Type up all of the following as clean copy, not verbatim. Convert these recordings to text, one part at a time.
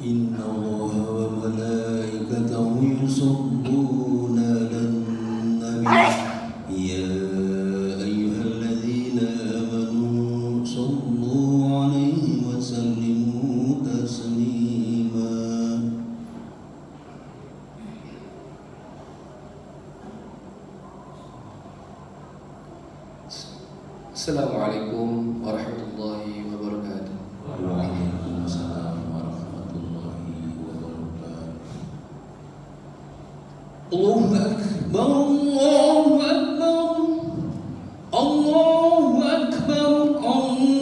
إن الله وملائكته يصلون على النبي يا أيها الذين آمنوا صلوا عليه وسلموا تسليما. Assalamualaikum warahmatullahi wabarakatuh. Waalaikumsalam warahmatullahi wabarakatuh. Allahu Akbar, Allahu Akbar, Allahu Akbar, Allahu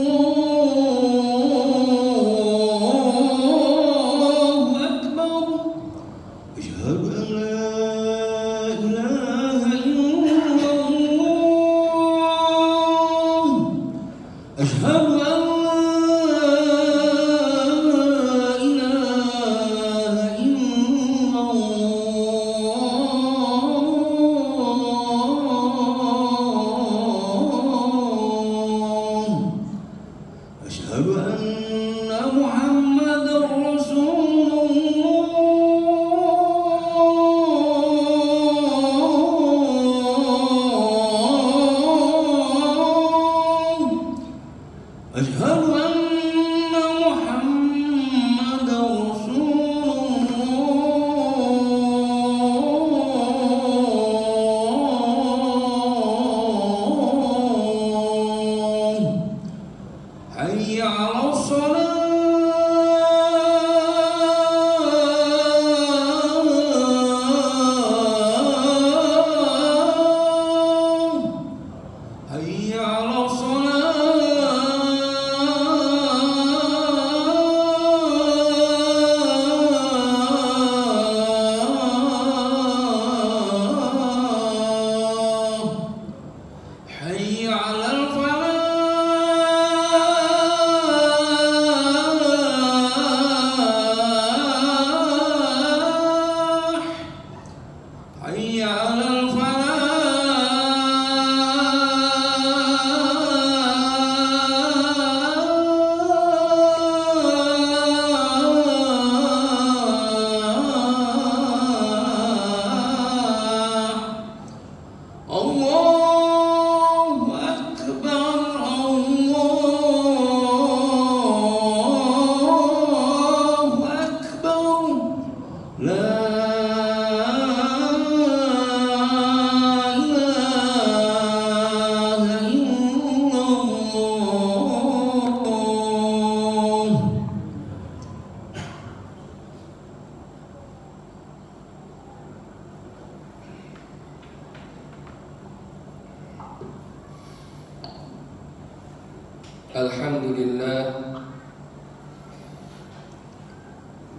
Akbar. Asyhadu an la ilaha illallah. Asyhadu an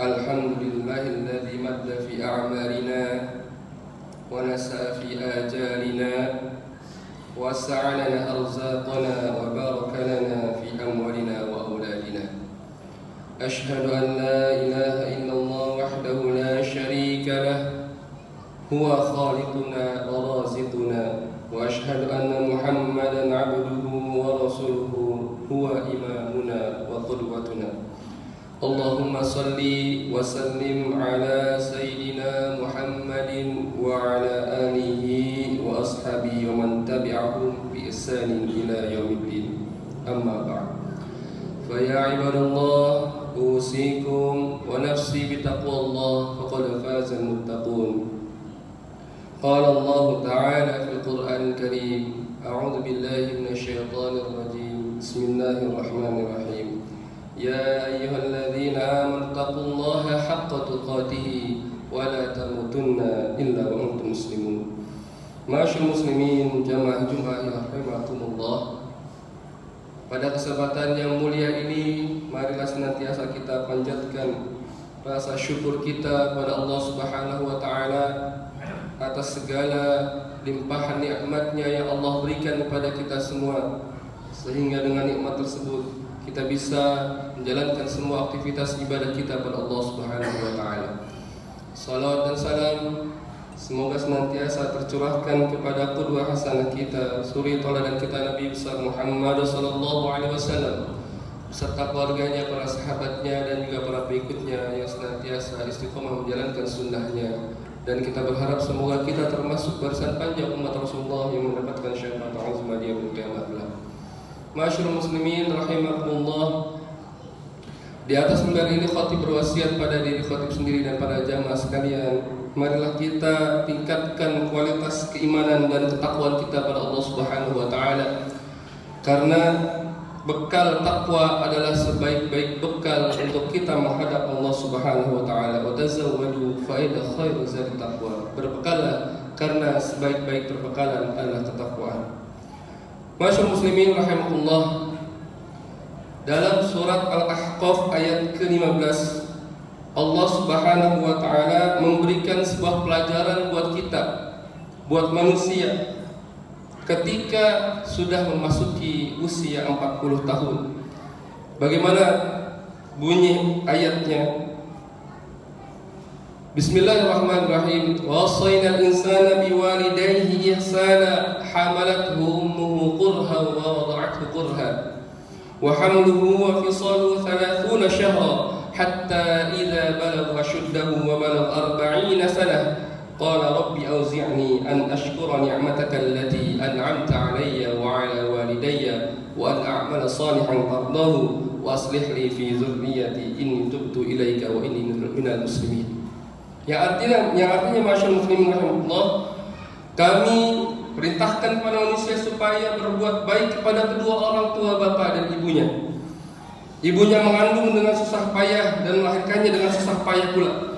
Alhamdulillahilladzi madda fi a'malina wa nasa fi ajalina wa sa'alana arzaqana wa baraka lana fi amwalina wa auladina. Ashhadu an la ilaha illallah wahdahu la sharika lah huwa khaliquna wa raziquna wa ashhadu anna Muhammadan 'abduhu wa rasuluhu huwa imamuna wa qudwatuna. Allahumma salli wa sallim ala sayyidina Muhammadin wa ala alihi wa ashabihi wa man tabi'ahum bi ihsanin ila yaumiddin. Amma ba'd. Fa ya ibadallah, usikum wa nafsi bi taqwallah faqad faza al-muttaqun. Qala Allah ta'ala fil Qur'anil Karim, a'udzu billahi minasy syaithanir rajim. Bismillahirrahmanirrahim. Ya ayyuhalladzina amanu taqullaha haqqa tuqatih wa la tamutunna illa wa antum muslimun. Ma'asyiral muslimin jamaah Jumat rahimakumullah. Pada kesempatan yang mulia ini, marilah senantiasa kita panjatkan rasa syukur kita kepada Allah Subhanahu wa taala atas segala limpahan nikmat-Nya yang Allah berikan kepada kita semua, sehingga dengan nikmat tersebut kita bisa menjalankan semua aktivitas ibadah kita kepada Allah Subhanahu wa taala. Salawat dan salam semoga senantiasa tercurahkan kepada qudwah hasanah kita, suri tauladan kita Nabi besar Muhammad sallallahu alaihi wasallam, beserta keluarganya, para sahabatnya, dan juga para pengikutnya yang senantiasa istiqomah menjalankan sunnahnya. Dan kita berharap semoga kita termasuk barisan panjang umat Rasulullah yang mendapatkan syafaat azimah di yaumil qiyamah kelak. Ma'asyiral muslimin rahimakumullah. Di atas mimbar ini khatib berwasiat pada diri khatib sendiri dan pada jamaah sekalian, marilah kita tingkatkan kualitas keimanan dan ketakwaan kita pada Allah Subhanahu wa taala. Karena bekal takwa adalah sebaik-baik bekal untuk kita menghadap Allah Subhanahu wa taala. Wa tazawwadu fa inna khairu zadi taqwa. Berbekallah karena sebaik-baik perbekalan adalah ketakwaan. Masyaallah muslimin rahimakumullah. Dalam surat Al-Ahqaf ayat ke-15, Allah Subhanahu wa taala memberikan sebuah pelajaran buat kita, buat manusia ketika sudah memasuki usia 40 tahun. Bagaimana bunyi ayatnya? Bismillahirrahmanirrahim. Wa wasainal insana biwalidayhi ihsana hamalathu ummuhu qurhan wa wada'athu qurhan wa hamluhu wa fisaluhu 30 shahra hatta idza balagha ashuddahu wa balagha 40 sanah qala rabbi awzi'ni an ashkura ni'mataka allati an'amta 'alayya wa 'ala walidayya wa an a'mala salihan tardahu wa aslih li fi dhurriyyati inni tubtu ilaika wa inni minal muslimin. Yang artinya masyaallah muslimin rahimahullah, kami perintahkan kepada manusia supaya berbuat baik kepada kedua orang tua bapak dan ibunya. Ibunya mengandung dengan susah payah dan melahirkannya dengan susah payah pula.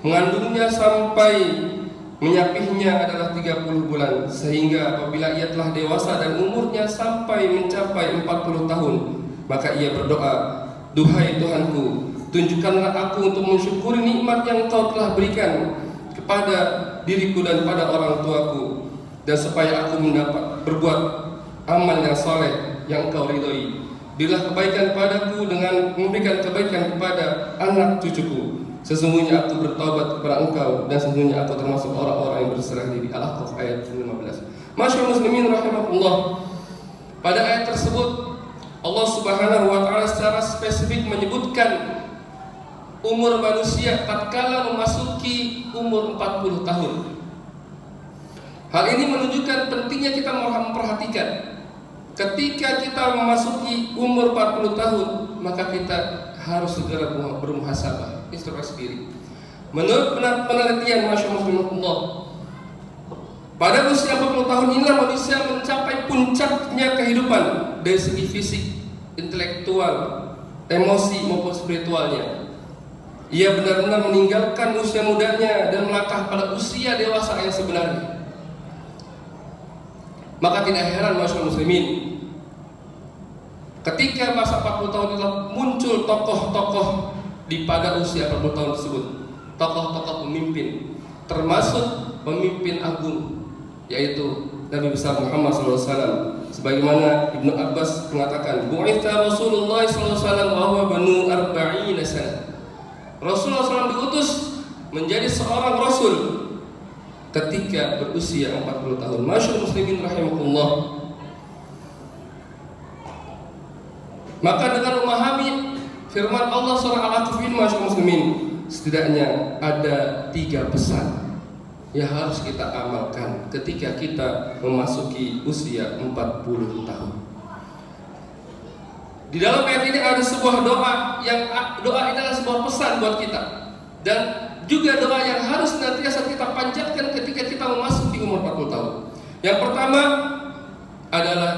Mengandungnya sampai menyapihnya adalah 30 bulan, sehingga apabila ia telah dewasa dan umurnya sampai mencapai 40 tahun, maka ia berdoa, duhai Tuhanku, tunjukkanlah aku untuk mensyukuri nikmat yang Engkau telah berikan kepada diriku dan pada orang tuaku, dan supaya aku mendapat berbuat amal yang saleh yang Engkau ridhoi. Berilah kebaikan padaku dengan memberikan kebaikan kepada anak cucuku. Sesungguhnya aku bertaubat kepada Engkau dan sesungguhnya aku termasuk orang-orang yang berserah diri. Al-Ahqaf ayat 15. Masyaallah muslimin rahimakumullah. Pada ayat tersebut Allah Subhanahu wa taala secara spesifik menyebutkan umur manusia tatkala memasuki umur 40 tahun. Hal ini menunjukkan pentingnya kita memperhatikan. Ketika kita memasuki umur 40 tahun, maka kita harus segera bermuhasabah, introspeksi diri. Menurut penelitian masyaallah, pada usia 40 tahun inilah manusia mencapai puncaknya kehidupan dari segi fisik, intelektual, emosi maupun spiritualnya. Ia benar-benar meninggalkan usia mudanya dan melangkah pada usia dewasa yang sebenarnya. Maka tidak heran masyaallah muslimin, ketika masa 40 tahun itu muncul tokoh-tokoh di pada usia 40 tahun tersebut, tokoh-tokoh pemimpin, termasuk pemimpin agung, yaitu Nabi besar Muhammad SAW. Sebagaimana Ibnu Abbas mengatakan, bu'itha Rasulullah SAW wa huwa banu 40 sana. Rasulullah SAW diutus menjadi seorang Rasul ketika berusia 40 tahun. Masyaallah muslimin rahimakumullah. Maka dengan memahami firman Allah surah Al-Ahqaf ini, masyaallah muslimin, setidaknya ada 3 pesan yang harus kita amalkan ketika kita memasuki usia 40 tahun. Di dalam ayat ini ada sebuah doa yang doa ini adalah sebuah pesan buat kita, dan juga doa yang harus senantiasa kita panjatkan ketika kita memasuki umur 40 tahun. Yang pertama adalah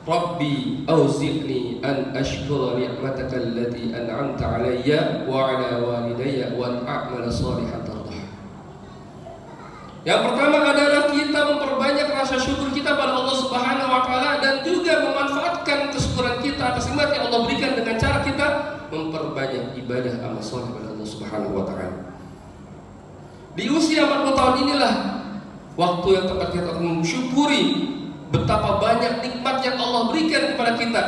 Rabbi auzi'ni an ashkura ni'mataka allati an'amta 'alayya wa 'ala walidayya wa an a'mala shalihan tardah. Yang pertama adalah kita memperbanyak rasa syukur kita pada Allah Subhanahu wa taala dan juga memanfaatkan kesyukuran kita atas nikmat yang Allah berikan dengan cara kita memperbanyak ibadah amal saleh pada Allah Subhanahu wa taala. Di usia 40 tahun inilah waktu yang tepat kita mensyukuri betapa banyak nikmat yang Allah berikan kepada kita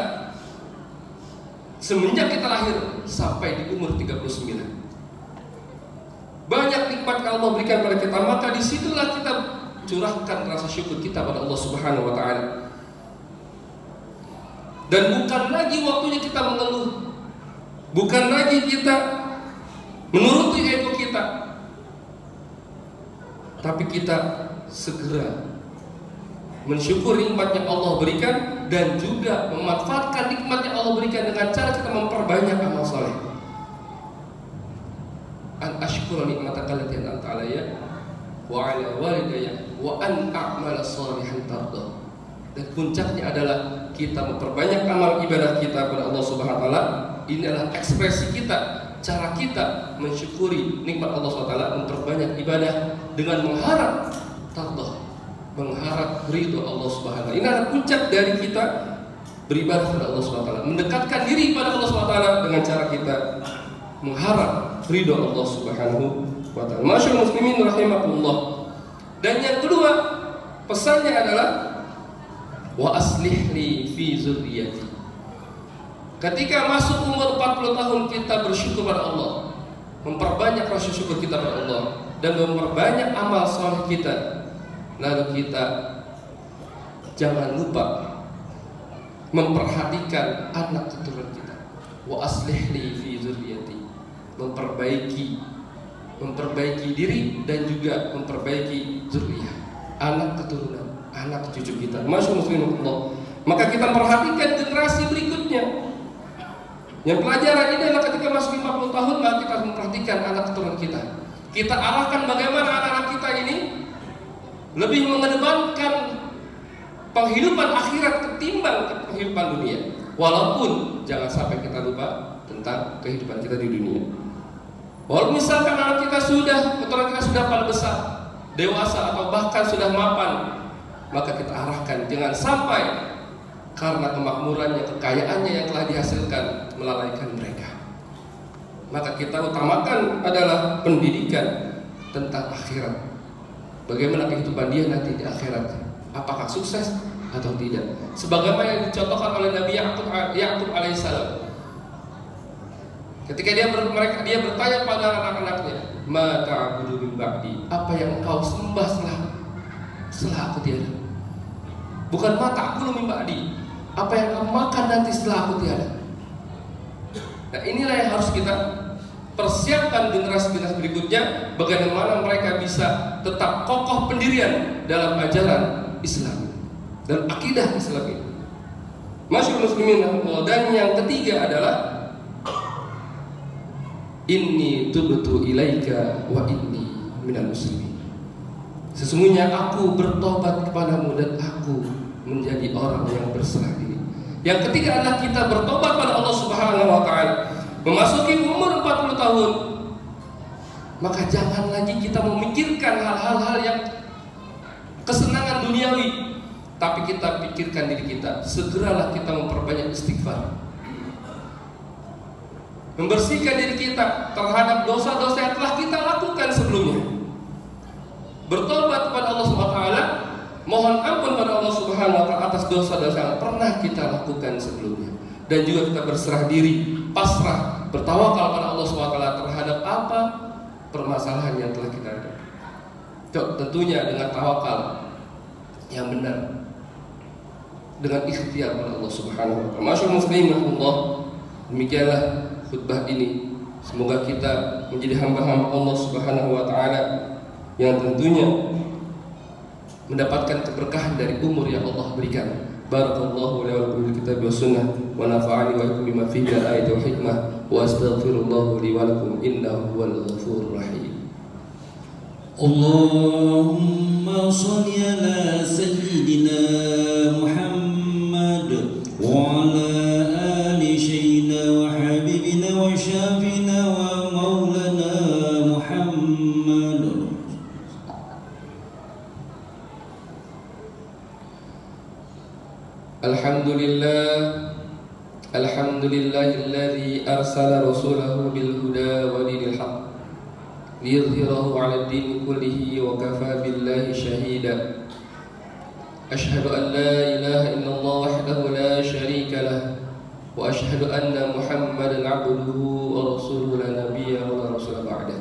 semenjak kita lahir sampai di umur 39. Banyak nikmat yang Allah berikan kepada kita, maka disitulah kita curahkan rasa syukur kita pada Allah Subhanahu wa taala. Dan bukan lagi waktunya kita mengeluh, bukan lagi kita menuruti ego kita, tapi kita segera mensyukur nikmat yang Allah berikan dan juga memanfaatkan nikmat yang Allah berikan dengan cara kita memperbanyak amal soleh. An ashkura nikmataka allati an'amta alayya wa ala walidayya wa an a'mala shalihan tardah. Dan puncaknya adalah kita memperbanyak amal ibadah kita kepada Allah Subhanahu wa taala. Ini adalah ekspresi kita, cara kita mensyukuri nikmat Allah Subhanahu wa taala, memperbanyak ibadah dengan mengharap tardah, mengharap ridho Allah Subhanahu wa taala. Ini adalah puncak dari kita beribadah kepada Allah Subhanahu wa taala, mendekatkan diri kepada Allah Subhanahu wa taala dengan cara kita mengharap ridho Allah Subhanahu wa taala. Masyaallah muslimin rahimakumullah. Dan yang kedua, pesannya adalah wa aslih li fi zurriyyati. Ketika masuk umur 40 tahun kita bersyukur pada Allah, memperbanyak rasa syukur kita pada Allah dan memperbanyak amal saleh kita. Lalu kita jangan lupa memperhatikan anak keturunan kita. Wa aslih li fi zurriyyati. Memperbaiki diri dan juga memperbaiki zuriyah, anak keturunan, anak cucu kita. Masyaallah muslimin Allah. Maka kita perhatikan generasi berikutnya. Yang pelajaran ini adalah ketika masuk 50 tahun, maka kita harus memperhatikan anak keturunan kita. Kita arahkan bagaimana anak-anak kita ini lebih mengedepankan penghidupan akhirat ketimbang kehidupan dunia. Walaupun jangan sampai kita lupa tentang kehidupan kita di dunia. Walaupun misalkan anak kita keturunan kita sudah pada besar, dewasa atau bahkan sudah mapan, maka kita arahkan jangan sampai karena kemakmurannya, kekayaannya yang telah dihasilkan melalaikan mereka. Maka kita utamakan adalah pendidikan tentang akhirat. Bagaimana kehidupan dia nanti di akhirat? Apakah sukses atau tidak? Sebagaimana yang dicontohkan oleh Nabi Ya'qub alaihissalam. Ketika dia bertanya pada anak-anaknya, "Ma ta'budu min ba'di?" Apa yang engkau sembah setelah aku tiada? Bukan ma ta'kulu min ba'di. Apa yang kamu makan nanti setelah aku tiada? Nah, inilah yang harus kita persiapkan generasi-generasi berikutnya, bagaimana mereka bisa tetap kokoh pendirian dalam ajaran Islam dan akidah Islam ini. Masyaallah muslimin. Dan yang ketiga adalah inni tubtu ilaika wa inni minal muslimin. Sesungguhnya aku bertobat kepadamu dan aku menjadi orang yang berserah diri. Yang ketiga adalah kita bertobat pada Allah Subhanahu wa taala. Memasuki umur 40 tahun, maka jangan lagi kita memikirkan hal-hal yang kesenangan duniawi, tapi kita pikirkan diri kita. Segeralah kita memperbanyak istighfar, membersihkan diri kita terhadap dosa-dosa yang telah kita lakukan sebelumnya. Bertobat kepada Allah Subhanahu wa taala, mohon ampun pada Allah Subhanahu wa taala atas dosa-dosa yang pernah kita lakukan sebelumnya. Dan juga kita berserah diri, pasrah, bertawakal pada Allah Subhanahu wa taala terhadap apa permasalahan yang telah kita hadapi. Tentunya dengan tawakal yang benar, dengan ikhtiar pada Allah Subhanahu wa taala. Masyaallah muslimin Allah. Demikianlah khutbah ini. Semoga kita menjadi hamba-hamba Allah Subhanahu wa taala yang tentunya mendapatkan keberkahan dari umur yang Allah berikan. Barakallahu li wa lakum bil kitab wa sunnah wa nafa'ani wa iyakum bima fihi min ayati wa hikmah wa astaghfirullah li wa lakum innahu huwal ghafurur rahim. Allahumma shalli ala sayyidina Muhammad wa ala ali sayyidina wa habibina wa syafina wa maulana Muhammad. Alhamdulillahilladzi arsala rasulahu bil huda wa dinil haqq liyudhhirahu 'ala ad-din kullihi wa kafaa billahi shahida. Ashhadu an la ilaha illallah wahdahu la sharika lah wa ashhadu anna Muhammadan 'abduhu wa rasuluhu la nabiyya wa la rasula ba'dah.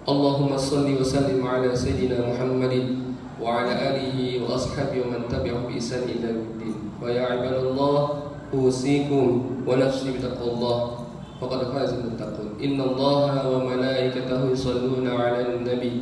Allahumma shalli wa sallim 'ala sayyidina Muhammadin wa 'ala alihi wa ashabihi wa man tabi'ahum bi ihsan ila yaumiddin. Wa ya ibadallah أوصيكم ونفسي بتقوى الله فقد فاز المتقون. إن الله وملائكته يصلون على النبي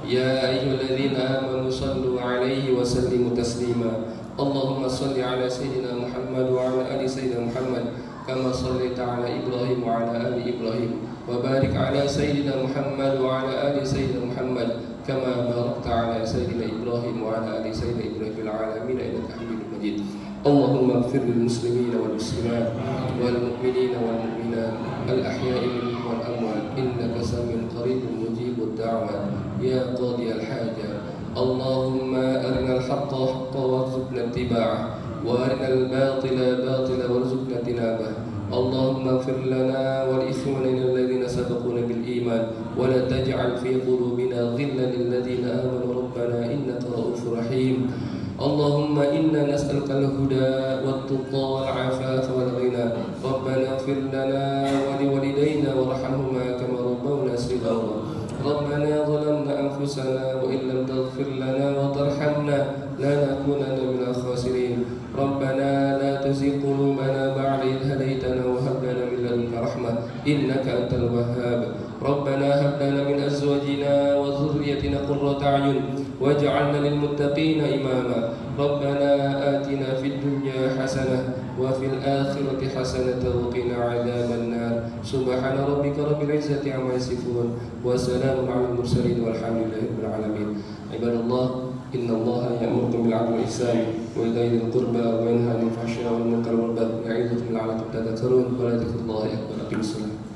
يا أيها الذين آمنوا صلوا عليه وسلموا تسليما. اللهم صل على سيدنا محمد وعلى آل سيدنا محمد كما صليت على إبراهيم وعلى آل إبراهيم وبارك على سيدنا محمد وعلى آل سيدنا محمد كما باركت على سيدنا إبراهيم وعلى آل سيدنا إبراهيم في العالمين إنك حميد مجيد. اللهم اغفر للمسلمين والمسلمات والمؤمنين والمؤمنات الأحياء منهم والأموات إنك سميع قريب مجيب الدعوات يا قاضي الحاجة. اللهم أرنا الحق حقا وارزقنا اتباعه وأرنا الباطل باطلا وارزقنا اجتنابه. اللهم اغفر لنا ولإخواننا الذين سبقونا بالإيمان ولا تجعل في قلوبنا غلا للذين آمنوا ربنا إنك رؤوف رحيم. اللهم إنا نسألك الهدى والتقى والعفاف والغنى. ربنا اغفر لنا ولوالدينا وارحمهما كما ربونا صغارا. ربنا ظلمنا أنفسنا وإن لم تغفر لنا وترحمنا لنكونن من الخاسرين. ربنا لا تزغ قلوبنا بعد إذ هديتنا وهب لنا من لدنك رحمة إنك أنت الوهاب. ربنا هب لنا من أزواجنا وذريتنا قرة أعين واجعلنا للمتقين إماما. ربنا آتنا في الدنيا حسنة وفي الآخرة حسنة وقنا عذاب النار. سبحان ربك رب العزة عما يصفون وسلام على المرسلين والحمد لله رب العالمين. عباد الله إن الله يأمركم بالعدل والإحسان وإيتاء ذي القربى وينهى عن الفحشاء والمنكر والبغي يعظكم لعلكم تذكرون ولذكر الله أكبر. أقيموا الصلاة.